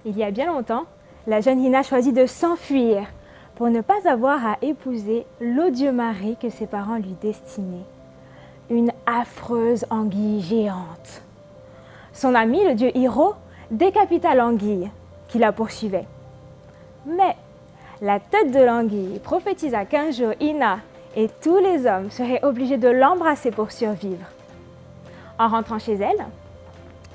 Il y a bien longtemps, la jeune Ina choisit de s'enfuir pour ne pas avoir à épouser l'odieux mari que ses parents lui destinaient. Une affreuse anguille géante. Son ami, le dieu Hiro, décapita l'anguille qui la poursuivait. Mais la tête de l'anguille prophétisa qu'un jour Ina et tous les hommes seraient obligés de l'embrasser pour survivre. En rentrant chez elle,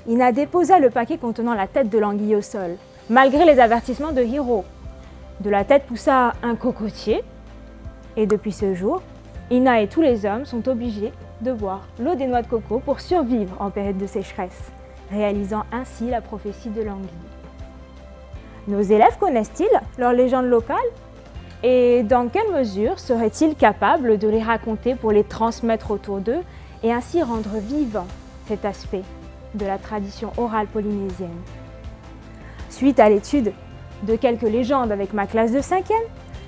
Ina déposa le paquet contenant la tête de l'anguille au sol, malgré les avertissements de Hiro. De la tête poussa un cocotier, et depuis ce jour, Ina et tous les hommes sont obligés de boire l'eau des noix de coco pour survivre en période de sécheresse, réalisant ainsi la prophétie de l'anguille. Nos élèves connaissent-ils leurs légendes locales? Et dans quelle mesure seraient-ils capables de les raconter pour les transmettre autour d'eux et ainsi rendre vivant cet aspect de la tradition orale polynésienne? Suite à l'étude de quelques légendes avec ma classe de 5e,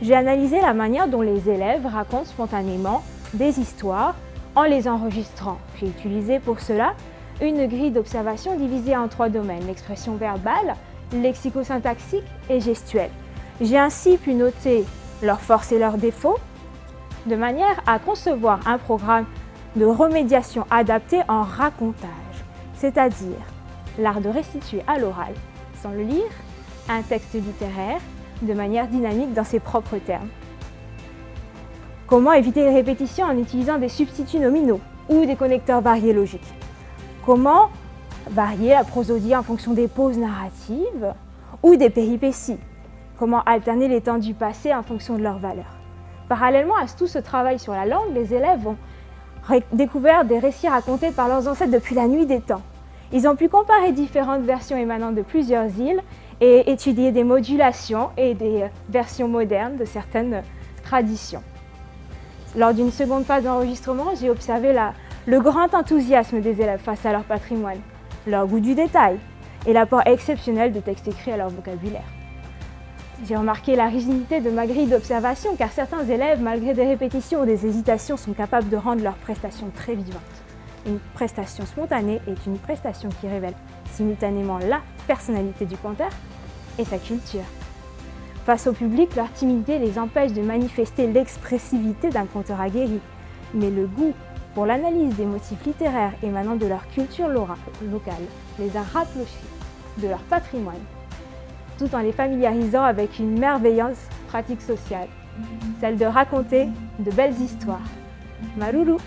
j'ai analysé la manière dont les élèves racontent spontanément des histoires en les enregistrant. J'ai utilisé pour cela une grille d'observation divisée en 3 domaines, l'expression verbale, lexico-syntaxique et gestuelle. J'ai ainsi pu noter leurs forces et leurs défauts, de manière à concevoir un programme de remédiation adapté en racontage, c'est-à-dire l'art de restituer à l'oral, sans le lire, un texte littéraire de manière dynamique dans ses propres termes. Comment éviter les répétitions en utilisant des substituts nominaux ou des connecteurs variés logiques? Comment varier la prosodie en fonction des pauses narratives ou des péripéties? Comment alterner les temps du passé en fonction de leurs valeurs? Parallèlement à tout ce travail sur la langue, les élèves ont découvert des récits racontés par leurs ancêtres depuis la nuit des temps. Ils ont pu comparer différentes versions émanant de plusieurs îles et étudier des modulations et des versions modernes de certaines traditions. Lors d'une seconde phase d'enregistrement, j'ai observé le grand enthousiasme des élèves face à leur patrimoine, leur goût du détail et l'apport exceptionnel de textes écrits à leur vocabulaire. J'ai remarqué la rigidité de ma grille d'observation car certains élèves, malgré des répétitions ou des hésitations, sont capables de rendre leur prestation très vivante. Une prestation spontanée est une prestation qui révèle simultanément la personnalité du conteur et sa culture. Face au public, leur timidité les empêche de manifester l'expressivité d'un conteur aguerri, mais le goût pour l'analyse des motifs littéraires émanant de leur culture locale les a rapprochés de leur patrimoine, tout en les familiarisant avec une merveilleuse pratique sociale, celle de raconter de belles histoires. Maruru!